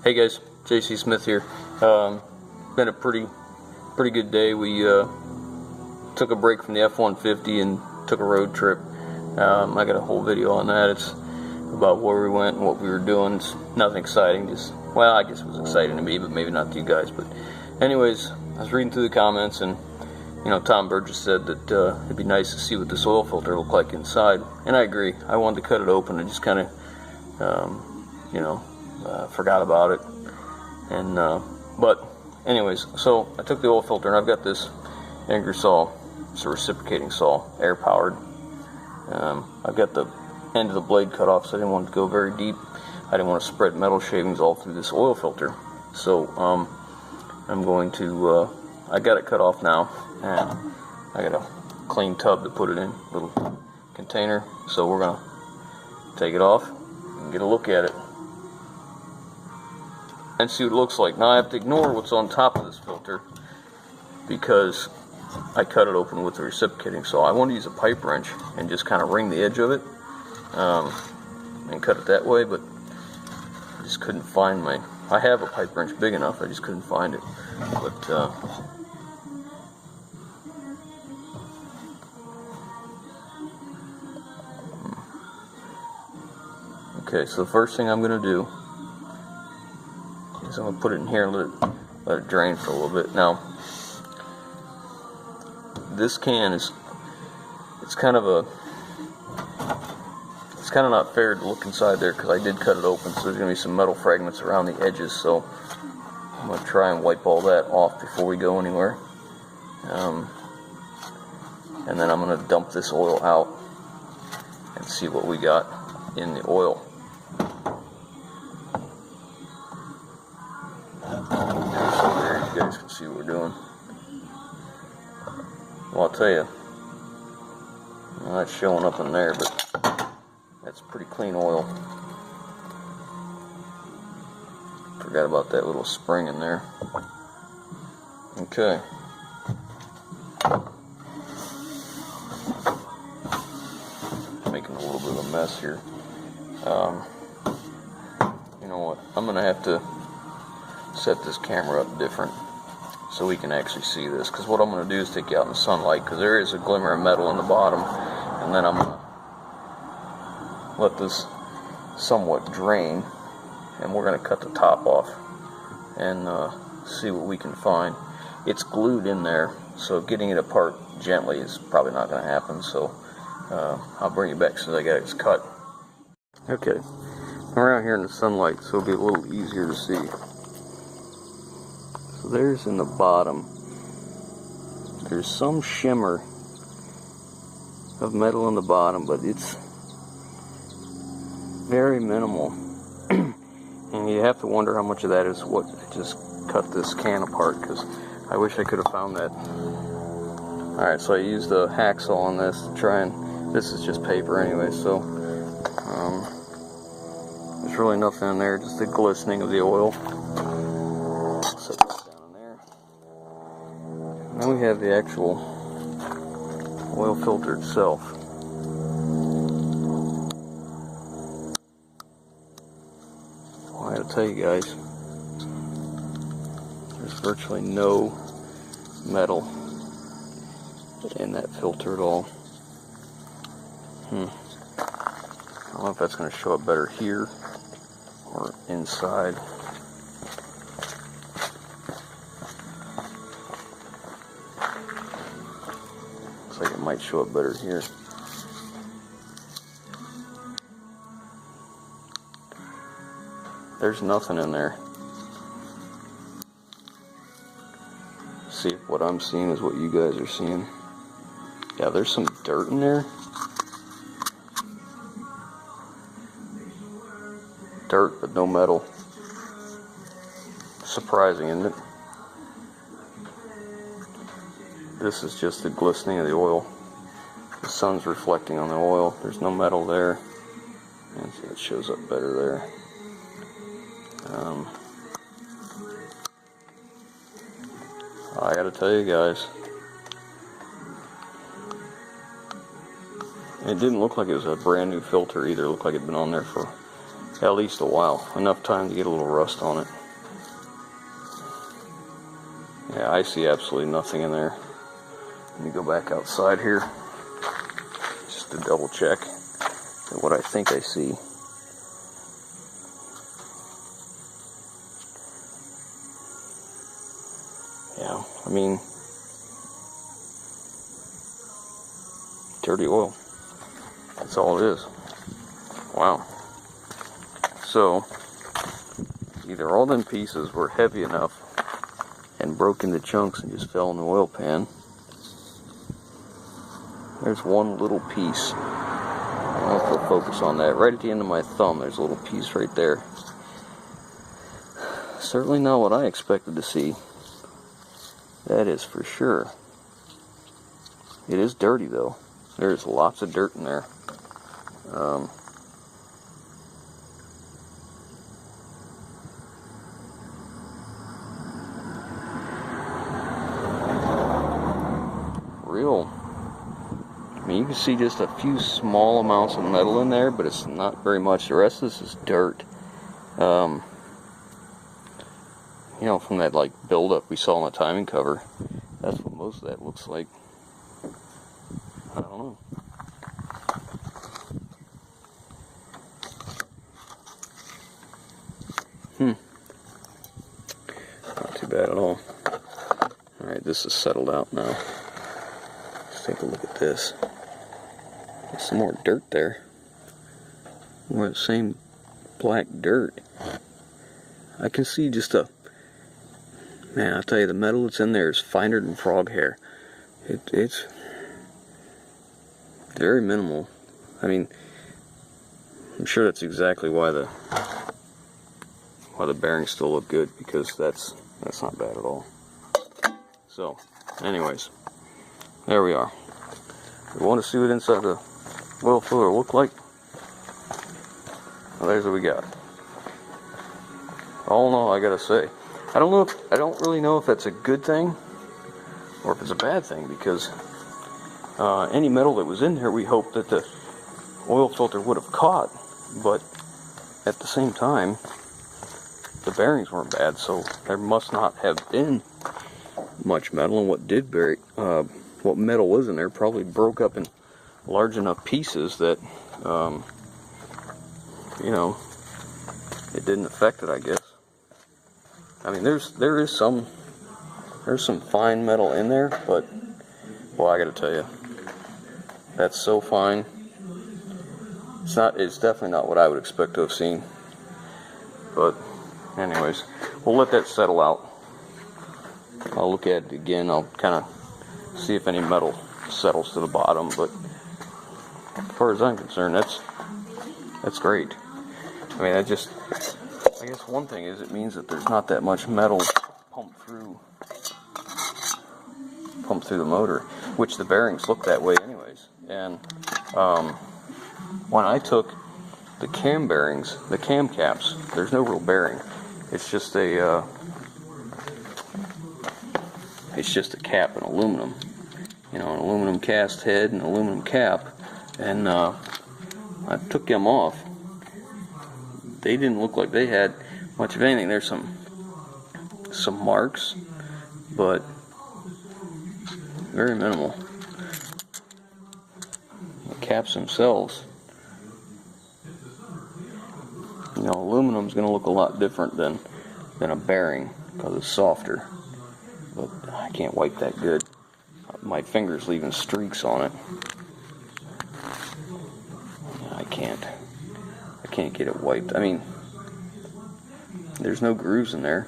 Hey guys, JC Smith here. Been a pretty good day. We took a break from the F150 and took a road trip. I got a whole video on that. It's about where we went and what we were doing. It's nothing exciting, just, well, I guess it was exciting to me, but maybe not to you guys. But anyways, I was reading through the comments, and Tom Burgess said that it'd be nice to see what this oil filter looked like inside, and I agree. I wanted to cut it open and just kind of forgot about it, and but anyways, so I took the oil filter, and I've got this Ingersoll. It's a reciprocating saw, air powered. I've got the end of the blade cut off, so I didn't want it to go very deep. I didn't want to spread metal shavings all through this oil filter, so I'm going to I got it cut off now, and I got a clean tub to put it in, little container. So we're gonna take it off and get a look at it and see what it looks like. Now I have to ignore what's on top of this filter because I cut it open with the reciprocating saw. I want to use a pipe wrench and just kind of wring the edge of it and cut it that way, but I just couldn't find I have a pipe wrench big enough, I just couldn't find it. But okay, so the first thing I'm going to do is I'm going to put it in here and let it drain for a little bit. Now, this can it's kind of not fair to look inside there because I did cut it open, so there's going to be some metal fragments around the edges, so I'm going to try and wipe all that off before we go anywhere. And then I'm going to dump this oil out and see what we got in the oil. So there you guys can see what we're doing. Well, I'll tell you, that's showing up in there, but that's pretty clean oil. Forgot about that little spring in there. Okay. Making a little bit of a mess here. You know what? I'm going to have to set this camera up different so we can actually see this, because what I'm going to do is take you out in the sunlight, because there is a glimmer of metal in the bottom, and then I'm going to let this somewhat drain, and we're going to cut the top off and see what we can find. It's glued in there, so getting it apart gently is probably not going to happen, so I'll bring you back as soon as I get it cut. Okay, we're out here in the sunlight, so it'll be a little easier to see. So there's in the bottom, there's some shimmer of metal in the bottom, but it's very minimal. And you have to wonder how much of that is what just cut this can apart, because I wish I could have found that. Alright, so I used a hacksaw on this to try and, this is just paper anyway, so there's really nothing in there, just the glistening of the oil. Set that down in there. And then we have the actual oil filter itself. Well, I gotta tell you guys, there's virtually no metal in that filter at all. I don't know if that's going to show up better here or inside. Looks like it might show up better here. There's nothing in there. See if what I'm seeing is what you guys are seeing. Yeah, there's some dirt in there. Dirt, but no metal. Surprising, isn't it? This is just the glistening of the oil. The sun's reflecting on the oil. There's no metal there. And see, it shows up better there. I gotta tell you guys, it didn't look like it was a brand new filter either. It looked like it had been on there for at least a while. Enough time to get a little rust on it. Yeah, I see absolutely nothing in there. Let me go back outside here just to double check what I think I see. Yeah, I mean, dirty oil. That's all it is. Wow. So, either all them pieces were heavy enough and broke into chunks and just fell in the oil pan. There's one little piece. I don't know if they'll focus on that. Right at the end of my thumb, there's a little piece right there. Certainly not what I expected to see. That is for sure. It is dirty though. There's lots of dirt in there. I mean, you can see just a few small amounts of metal in there, but it's not very much. The rest of this is dirt. You know, from that like buildup we saw on the timing cover, that's what most of that looks like. I don't know. Not too bad at all. Alright, this is settled out now. Let's take a look at this. There's some more dirt there. More of the same black dirt. I can see just a... Man, I'll tell you, the metal that's in there is finer than frog hair. It's very minimal. I mean, I'm sure that's exactly why the bearings still look good, because that's not bad at all. So, anyways, there we are. We want to see what inside the oil filter look like. Well, there's what we got. All in all, I gotta say, I don't really know if that's a good thing or if it's a bad thing, because any metal that was in there, we hoped that the oil filter would have caught, but at the same time, the bearings weren't bad, so there must not have been much metal, and what metal was in there probably broke up in large enough pieces that you know, it didn't affect it, I guess. I mean, there's some fine metal in there, but well, I gotta tell you, that's so fine. It's definitely not what I would expect to have seen. But anyways, we'll let that settle out. I'll look at it again. I'll kind of see if any metal settles to the bottom, but as far as I'm concerned, that's great. I mean, I guess one thing is, it means that there's not that much metal pumped through the motor, which the bearings look that way anyways. And when I took the cam bearings, the cam caps, there's no real bearing. It's just a cap in aluminum. You know, an aluminum cast head and aluminum cap. And I took them off. They didn't look like they had much of anything. There's some marks, but very minimal. The caps themselves, you know, aluminum's going to look a lot different than a bearing because it's softer. But I can't wipe that good. My finger's leaving streaks on it. I can't get it wiped. I mean, there's no grooves in there.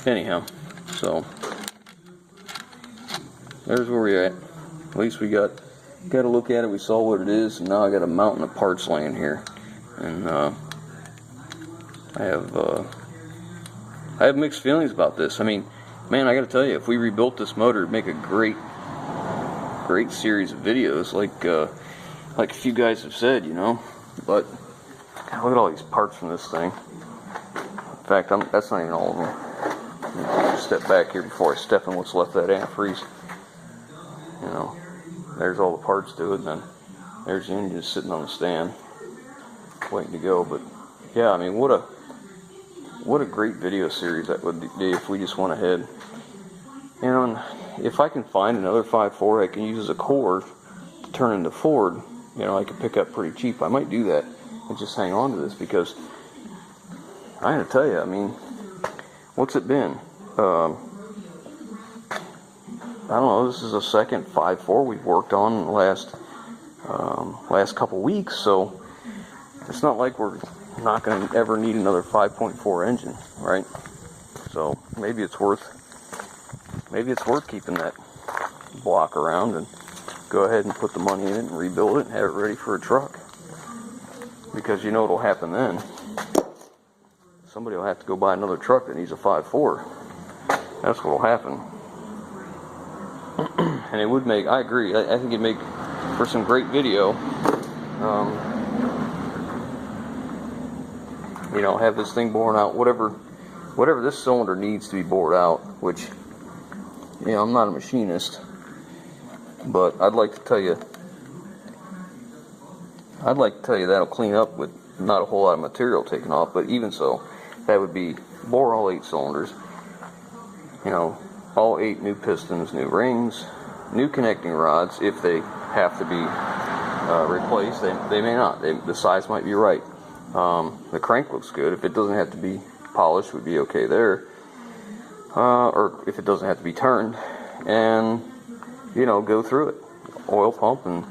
Anyhow, so there's where we're at. At least we got a look at it. We saw what it is, and now I got a mountain of parts laying here, and I have mixed feelings about this. I mean, man, I got to tell you, if we rebuilt this motor, it'd make a great series of videos, like a few guys have said, you know. But God, look at all these parts from this thing. In fact, that's not even all of them. Step back here before I step in what's left of that antifreeze. You know, there's all the parts to it, and then there's the engine sitting on the stand. waiting to go. But yeah, I mean, what a great video series that would be if we just went ahead. And if I can find another 5.4 I can use as a core to turn into Ford, you know, I could pick up pretty cheap. I might do that and just hang on to this, because I gotta tell you, I mean, what's it been? I don't know, this is the second 5.4 we've worked on in the last couple weeks, so it's not like we're not going to ever need another 5.4 engine, right? So maybe it's worth keeping that block around and go ahead and put the money in it and rebuild it and have it ready for a truck. Because you know what'll happen then? Somebody will have to go buy another truck that needs a 5.4. That's what'll happen. And it would make, I agree, I think it'd make for some great video. You know, have this thing bored out, whatever this cylinder needs to be bored out, which, you know, I'm not a machinist, but I'd like to tell you that'll clean up with not a whole lot of material taken off, but even so, that would be bore all 8 cylinders, you know, all 8 new pistons, new rings, new connecting rods. If they have to be replaced, they may not. The size might be right. The crank looks good. If it doesn't have to be polished, would be okay there. Or if it doesn't have to be turned, and you know, go through it, oil pump, and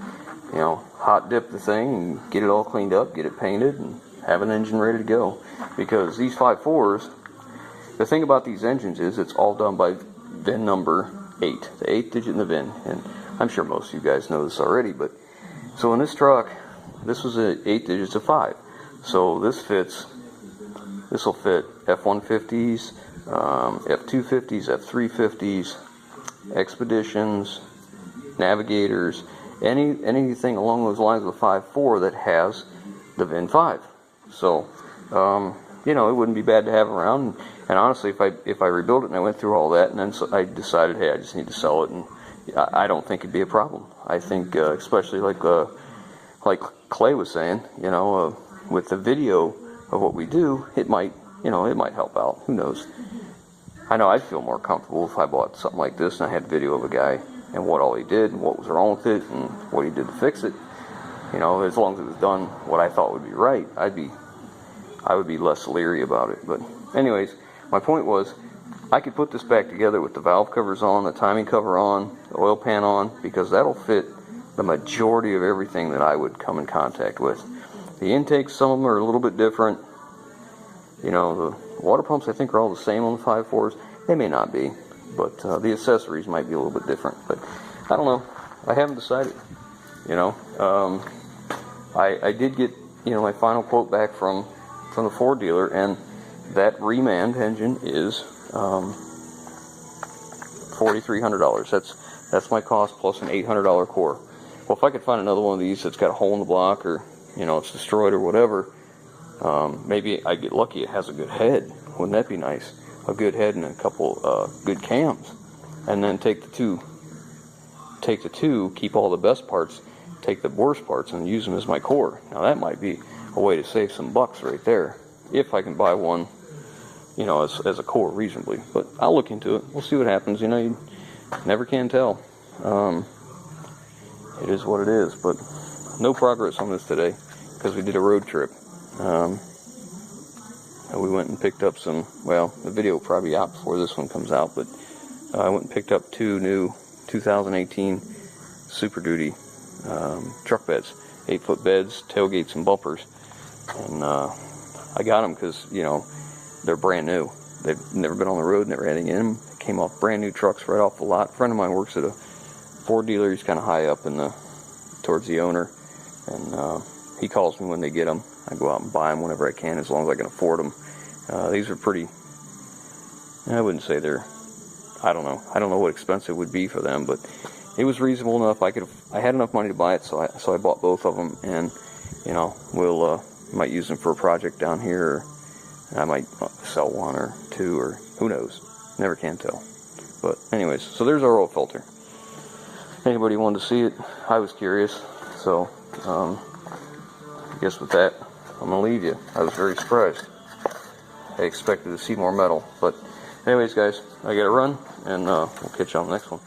you know, hot dip the thing and get it all cleaned up, get it painted, and have an engine ready to go. Because these 5.4s, the thing about these engines is it's all done by VIN number 8, the 8th digit in the VIN. And I'm sure most of you guys know this already, but so in this truck, this was 8 digits of 5. So this will fit F150s, F250s, F350s, Expeditions, Navigators, anything along those lines with 5.4 that has the VIN 5. So, you know, it wouldn't be bad to have around. And honestly, if I rebuilt it and I went through all that, and then I decided, hey, I just need to sell it, and I don't think it'd be a problem. I think, especially like Clay was saying, you know, with the video of what we do, it might help out. Who knows? I know I'd feel more comfortable if I bought something like this and I had video of a guy and what all he did and what was wrong with it and what he did to fix it. You know, as long as it was done what I thought would be right, I would be less leery about it. But anyways, my point was, I could put this back together with the valve covers on, the timing cover on, the oil pan on, because that'll fit the majority of everything that I would come in contact with. The intakes, some of them are a little bit different. You know, the water pumps I think are all the same on the 5.4s. They may not be, but the accessories might be a little bit different. But I don't know. I haven't decided. You know, I did get, you know, my final quote back from the Ford dealer, and that reman engine is $4,300. That's my cost plus an $800 core. Well, if I could find another one of these that's got a hole in the block, or you know, it's destroyed or whatever, maybe I get lucky. It has a good head. Wouldn't that be nice? A good head and a couple good cams, and then take the two, keep all the best parts, take the worst parts, and use them as my core. Now that might be a way to save some bucks right there, if I can buy one, you know, as a core reasonably. But I'll look into it. We'll see what happens. You know, you never can tell. It is what it is. But no progress on this today because we did a road trip. And we went and picked up some, well, the video will probably be out before this one comes out, but I went and picked up 2 new 2018 Super Duty truck beds, 8-foot beds, tailgates, and bumpers. And I got them because, you know, they're brand new. They've never been on the road, never had anything in them. They came off brand new trucks right off the lot. A friend of mine works at a Ford dealer. He's kind of high up towards the owner, and he calls me when they get them. I go out and buy them whenever I can, as long as I can afford them. These are pretty, I wouldn't say they're, I don't know what expensive would be for them, but it was reasonable enough. I had enough money to buy it, so I bought both of them, and you know, we'll might use them for a project down here, or I might sell 1 or 2, or who knows, never can tell. But anyways, so there's our oil filter. Anybody wanted to see it? I was curious, so I guess with that, I'm gonna leave you. I was very surprised. I expected to see more metal, but anyways, guys, I gotta run, and we'll catch you on the next one.